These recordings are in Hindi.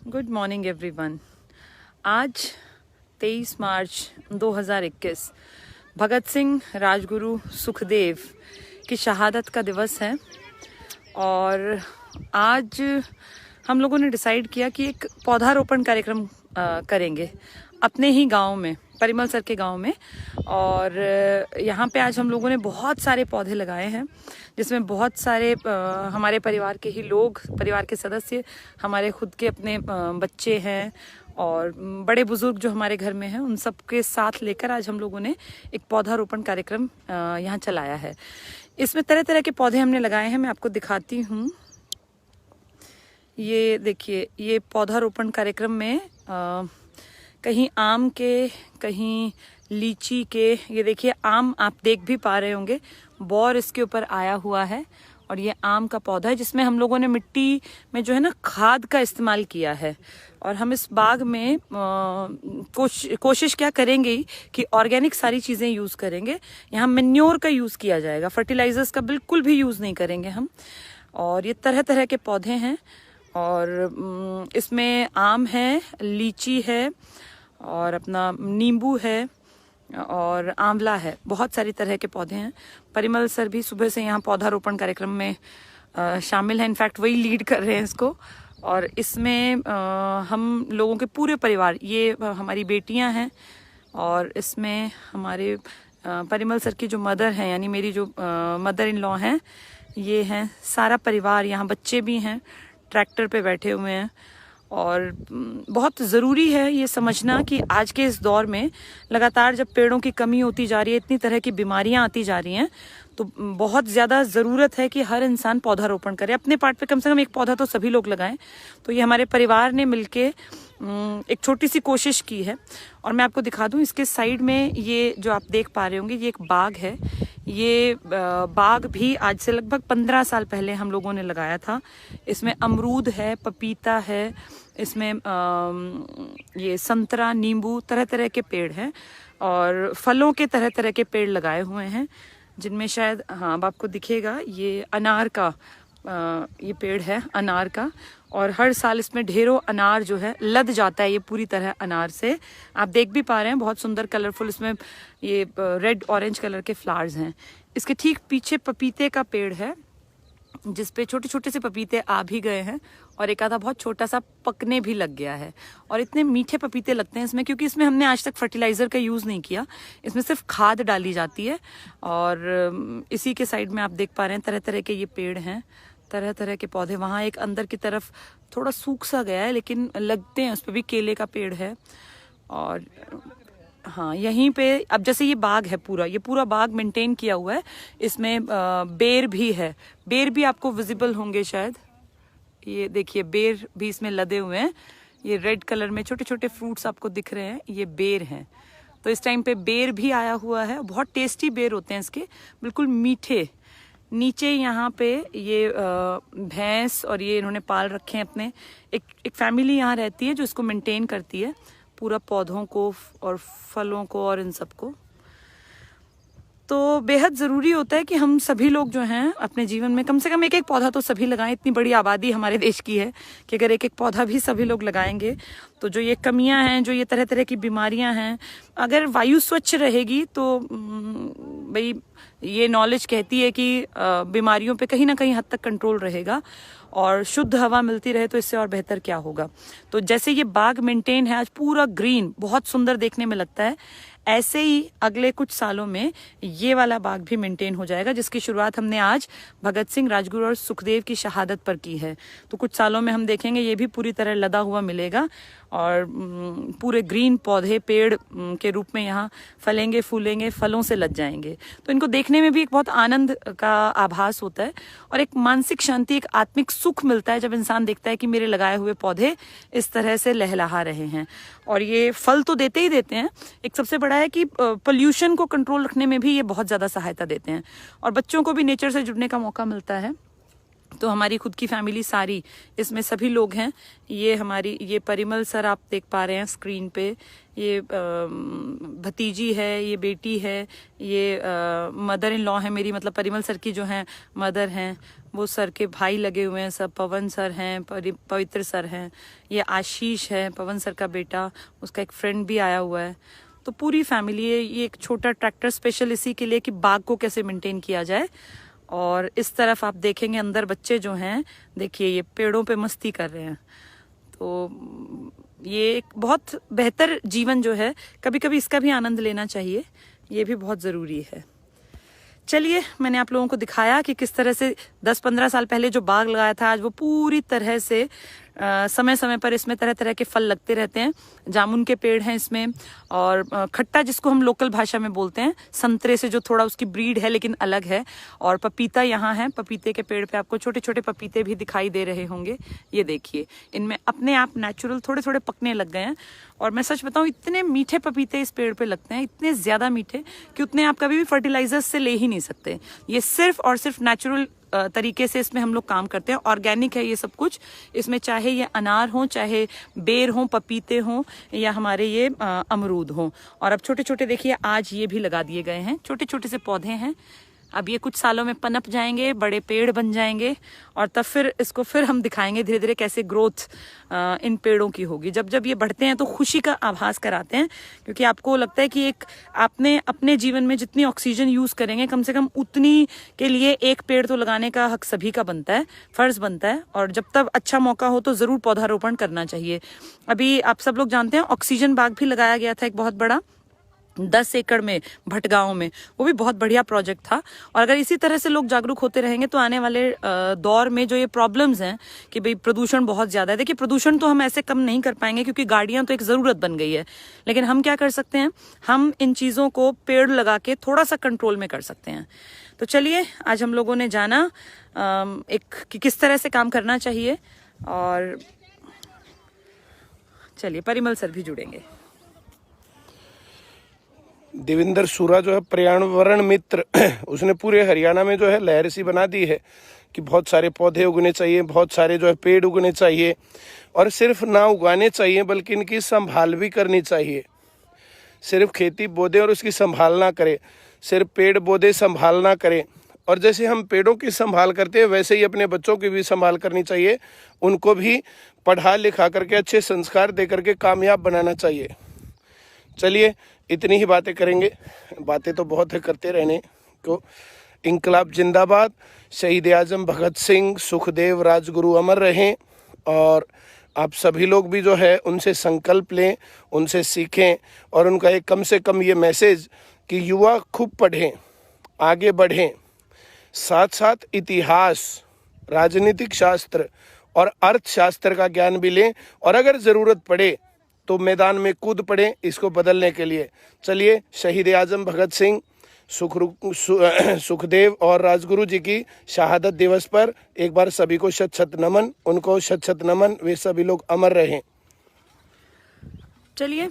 Good morning everyone. आज 23 मार्च 2021 भगत सिंह, राजगुरु, सुखदेव की शहादत का दिवस है और आज हम लोगों ने डिसाइड किया कि एक पौधारोपण कार्यक्रम करेंगे अपने ही गांव में, परिमल सर के गांव में। और यहाँ पे आज हम लोगों ने बहुत सारे पौधे लगाए हैं जिसमें बहुत सारे हमारे परिवार के ही लोग, परिवार के सदस्य, हमारे खुद के अपने बच्चे हैं और बड़े बुजुर्ग जो हमारे घर में हैं, उन सब के साथ लेकर आज हम लोगों ने एक पौधारोपण कार्यक्रम यहाँ चलाया है। इसमें तरह तरह के पौधे हमने लगाए हैं, मैं आपको दिखाती हूँ। ये देखिए, ये पौधारोपण कार्यक्रम में कहीं आम के, कहीं लीची के, ये देखिए आम आप देख भी पा रहे होंगे, बौर इसके ऊपर आया हुआ है। और ये आम का पौधा है जिसमें हम लोगों ने मिट्टी में जो है ना खाद का इस्तेमाल किया है। और हम इस बाग में कोशिश क्या करेंगे ही कि ऑर्गेनिक सारी चीज़ें यूज़ करेंगे। यहाँ मेन्योर का यूज़ किया जाएगा, फर्टिलाइजर्स का बिल्कुल भी यूज़ नहीं करेंगे हम। और ये तरह तरह के पौधे हैं और इसमें आम है, लीची है और अपना नींबू है और आंवला है, बहुत सारी तरह के पौधे हैं। परिमल सर भी सुबह से यहाँ पौधारोपण कार्यक्रम में शामिल हैं, इनफैक्ट वही लीड कर रहे हैं इसको। और इसमें हम लोगों के पूरे परिवार, ये हमारी बेटियां हैं और इसमें हमारे परिमल सर की जो मदर हैं, यानी मेरी जो मदर इन लॉ हैं, ये हैं सारा परिवार। यहाँ बच्चे भी हैं, ट्रैक्टर पे बैठे हुए हैं। और बहुत ज़रूरी है ये समझना कि आज के इस दौर में लगातार जब पेड़ों की कमी होती जा रही है, इतनी तरह की बीमारियां आती जा रही हैं, तो बहुत ज़्यादा ज़रूरत है कि हर इंसान पौधारोपण करे। अपने पार्ट पे कम से कम एक पौधा तो सभी लोग लगाएं। तो ये हमारे परिवार ने मिलके एक छोटी सी कोशिश की है। और मैं आपको दिखा दूं, इसके साइड में ये जो आप देख पा रहे होंगे, ये एक बाग है। ये बाग भी आज से लगभग 15 साल पहले हम लोगों ने लगाया था। इसमें अमरूद है, पपीता है, इसमें ये संतरा, नींबू, तरह तरह के पेड़ हैं और फलों के तरह तरह के पेड़ लगाए हुए हैं, जिनमें शायद, हाँ अब आपको दिखेगा, ये अनार का ये पेड़ है, अनार का। और हर साल इसमें ढेरों अनार जो है लद जाता है, ये पूरी तरह अनार से। आप देख भी पा रहे हैं, बहुत सुंदर कलरफुल इसमें ये रेड ऑरेंज कलर के फ्लावर्स हैं। इसके ठीक पीछे पपीते का पेड़ है जिसपे छोटे छोटे से पपीते आ भी गए हैं और एक आधा बहुत छोटा सा पकने भी लग गया है। और इतने मीठे पपीते लगते हैं इसमें, क्योंकि इसमें हमने आज तक फर्टिलाइजर का यूज़ नहीं किया, इसमें सिर्फ खाद डाली जाती है। और इसी के साइड में आप देख पा रहे हैं तरह तरह के ये पेड़ हैं, तरह तरह के पौधे। वहाँ एक अंदर की तरफ थोड़ा सूख सा गया है लेकिन लगते हैं, उस पर भी केले का पेड़ है। और हाँ, यहीं पे अब जैसे ये बाग है पूरा, ये पूरा बाग मेंटेन किया हुआ है। इसमें बेर भी है, बेर भी आपको विजिबल होंगे शायद। ये देखिए, बेर भी इसमें लदे हुए हैं। ये रेड कलर में छोटे छोटे फ्रूट्स आपको दिख रहे हैं, ये बेर हैं। तो इस टाइम पे बेर भी आया हुआ है, बहुत टेस्टी बेर होते हैं इसके, बिल्कुल मीठे। नीचे यहाँ पे ये भैंस और ये इन्होंने पाल रखे हैं अपने। एक फैमिली यहाँ रहती है जो इसको मेंटेन करती है, पूरा पौधों को और फलों को और इन सब को। तो बेहद ज़रूरी होता है कि हम सभी लोग जो हैं अपने जीवन में कम से कम एक एक पौधा तो सभी लगाएं। इतनी बड़ी आबादी हमारे देश की है कि अगर एक एक पौधा भी सभी लोग लगाएंगे तो जो ये कमियां हैं, जो ये तरह तरह की बीमारियां हैं, अगर वायु स्वच्छ रहेगी तो भाई ये नॉलेज कहती है कि बीमारियों पे कहीं ना कहीं हद तक कंट्रोल रहेगा और शुद्ध हवा मिलती रहे तो इससे और बेहतर क्या होगा। तो जैसे ये बाग मेंटेन है आज, पूरा ग्रीन, बहुत सुंदर देखने में लगता है, ऐसे ही अगले कुछ सालों में ये वाला बाग भी मेंटेन हो जाएगा, जिसकी शुरुआत हमने आज भगत सिंह, राजगुरु और सुखदेव की शहादत पर की है। तो कुछ सालों में हम देखेंगे ये भी पूरी तरह लदा हुआ मिलेगा और पूरे ग्रीन पौधे पेड़ के रूप में यहाँ फलेंगे, फूलेंगे, फलों से लद जाएंगे। तो इनको देखने में भी एक बहुत आनंद का आभास होता है और एक मानसिक शांति, एक आत्मिक सुख मिलता है जब इंसान देखता है कि मेरे लगाए हुए पौधे इस तरह से लहलहा रहे हैं। और ये फल तो देते ही देते हैं, एक सबसे बड़ा है कि पोल्यूशन को कंट्रोल रखने में भी ये बहुत ज़्यादा सहायता देते हैं और बच्चों को भी नेचर से जुड़ने का मौका मिलता है। तो हमारी खुद की फैमिली सारी, इसमें सभी लोग हैं। ये परिमल सर आप देख पा रहे हैं स्क्रीन पे, ये भतीजी है, ये बेटी है, ये मदर इन लॉ है मेरी, मतलब परिमल सर की जो हैं मदर हैं, वो सर के भाई लगे हुए हैं सब, पवन सर हैं, पवित्र सर हैं, ये आशीष है पवन सर का बेटा, उसका एक फ्रेंड भी आया हुआ है। तो पूरी फैमिली है। ये एक छोटा ट्रैक्टर स्पेशल इसी के लिए कि बाग को कैसे मेंटेन किया जाए। और इस तरफ आप देखेंगे अंदर बच्चे जो हैं, देखिए ये पेड़ों पे मस्ती कर रहे हैं। तो ये एक बहुत बेहतर जीवन जो है, कभी कभी इसका भी आनंद लेना चाहिए, ये भी बहुत ज़रूरी है। चलिए, मैंने आप लोगों को दिखाया कि किस तरह से 10-15 साल पहले जो बाग लगाया था, आज वो पूरी तरह से समय समय पर इसमें तरह तरह के फल लगते रहते हैं। जामुन के पेड़ हैं इसमें, और खट्टा जिसको हम लोकल भाषा में बोलते हैं, संतरे से जो थोड़ा उसकी ब्रीड है लेकिन अलग है। और पपीता यहाँ है, पपीते के पेड़ पे आपको छोटे छोटे पपीते भी दिखाई दे रहे होंगे। ये देखिए, इनमें अपने आप नेचुरल थोड़े थोड़े पकने लग गए हैं। और मैं सच बताऊं, इतने मीठे पपीते इस पेड़ पे लगते हैं, इतने ज्यादा मीठे कि उतने आप कभी भी फर्टिलाइजर्स से ले ही नहीं सकते। ये सिर्फ और सिर्फ नेचुरल तरीके से इसमें हम लोग काम करते हैं, ऑर्गेनिक है ये सब कुछ। इसमें चाहे ये अनार हो, चाहे बेर हो, पपीते हो, या हमारे ये अमरूद हो। और अब छोटे छोटे देखिए आज ये भी लगा दिए गए हैं, छोटे छोटे से पौधे हैं। अब ये कुछ सालों में पनप जाएंगे, बड़े पेड़ बन जाएंगे, और तब फिर इसको फिर हम दिखाएंगे धीरे धीरे कैसे ग्रोथ इन पेड़ों की होगी। जब जब ये बढ़ते हैं तो खुशी का आभास कराते हैं, क्योंकि आपको लगता है कि एक आपने अपने जीवन में जितनी ऑक्सीजन यूज करेंगे, कम से कम उतनी के लिए एक पेड़ तो लगाने का हक सभी का बनता है, फर्ज बनता है। और जब तक अच्छा मौका हो तो जरूर पौधारोपण करना चाहिए। अभी आप सब लोग जानते हैं ऑक्सीजन बाग भी लगाया गया था एक बहुत बड़ा, 10 एकड़ में भटगांव में, वो भी बहुत बढ़िया प्रोजेक्ट था। और अगर इसी तरह से लोग जागरूक होते रहेंगे तो आने वाले दौर में जो ये प्रॉब्लम्स हैं कि भाई प्रदूषण बहुत ज्यादा है, देखिए प्रदूषण तो हम ऐसे कम नहीं कर पाएंगे क्योंकि गाड़ियां तो एक जरूरत बन गई है, लेकिन हम क्या कर सकते हैं, हम इन चीजों को पेड़ लगा के थोड़ा सा कंट्रोल में कर सकते हैं। तो चलिए, आज हम लोगों ने जाना एक कि किस तरह से काम करना चाहिए। और चलिए, परिमल सर भी जुड़ेंगे। देवेंद्र सूरा जो है पर्यावरण मित्र, उसने पूरे हरियाणा में जो है लहर सी बना दी है कि बहुत सारे पौधे उगने चाहिए, बहुत सारे जो है पेड़ उगने चाहिए, और सिर्फ ना उगाने चाहिए बल्कि इनकी संभाल भी करनी चाहिए। सिर्फ खेती बोदे और उसकी संभाल ना करे, सिर्फ पेड़ बोदे संभाल ना करे। और जैसे हम पेड़ों की संभाल करते हैं वैसे ही अपने बच्चों की भी संभाल करनी चाहिए, उनको भी पढ़ा लिखा करके अच्छे संस्कार दे करके कामयाब बनाना चाहिए। चलिए, इतनी ही बातें करेंगे, बातें तो बहुत है, करते रहने को। इंकलाब जिंदाबाद, शहीद आजम भगत सिंह, सुखदेव, राजगुरु अमर रहें। और आप सभी लोग भी जो है उनसे संकल्प लें, उनसे सीखें, और उनका एक कम से कम ये मैसेज कि युवा खूब पढ़ें, आगे बढ़ें, साथ साथ इतिहास, राजनीतिक शास्त्र और अर्थशास्त्र का ज्ञान भी लें, और अगर ज़रूरत पड़े तो मैदान में कूद पड़े इसको बदलने के लिए। चलिए, शहीद आजम भगत सिंह, सुखदेव और राजगुरु जी की शहादत दिवस पर एक बार सभी को शत शत नमन, उनको शत शत नमन, वे सभी लोग अमर रहें। चलिए,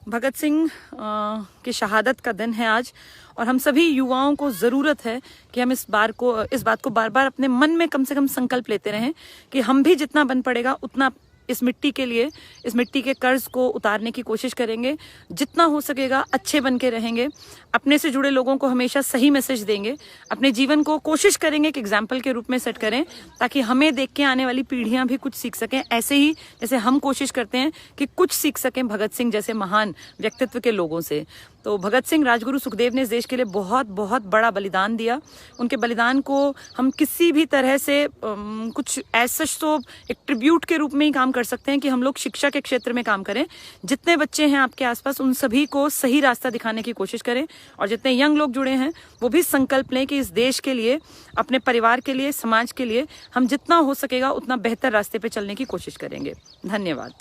भगत सिंह की शहादत का दिन है आज, और हम सभी युवाओं को ज़रूरत है कि हम इस बात को बार बार अपने मन में कम से कम संकल्प लेते रहें कि हम भी जितना बन पड़ेगा उतना इस मिट्टी के लिए, इस मिट्टी के कर्ज को उतारने की कोशिश करेंगे। जितना हो सकेगा अच्छे बन के रहेंगे, अपने से जुड़े लोगों को हमेशा सही मैसेज देंगे, अपने जीवन को कोशिश करेंगे एक एग्जाम्पल के रूप में सेट करें, ताकि हमें देख के आने वाली पीढ़ियां भी कुछ सीख सकें, ऐसे ही जैसे हम कोशिश करते हैं कि कुछ सीख सकें भगत सिंह जैसे महान व्यक्तित्व के लोगों से। तो भगत सिंह, राजगुरु, सुखदेव ने इस देश के लिए बहुत बहुत बड़ा बलिदान दिया। उनके बलिदान को हम किसी भी तरह से कुछ ऐसा तो एक ट्रिब्यूट के रूप में ही काम कर सकते हैं कि हम लोग शिक्षा के क्षेत्र में काम करें। जितने बच्चे हैं आपके आसपास उन सभी को सही रास्ता दिखाने की कोशिश करें, और जितने यंग लोग जुड़े हैं वो भी संकल्प लें कि इस देश के लिए, अपने परिवार के लिए, समाज के लिए हम जितना हो सकेगा उतना बेहतर रास्ते पे चलने की कोशिश करेंगे। धन्यवाद।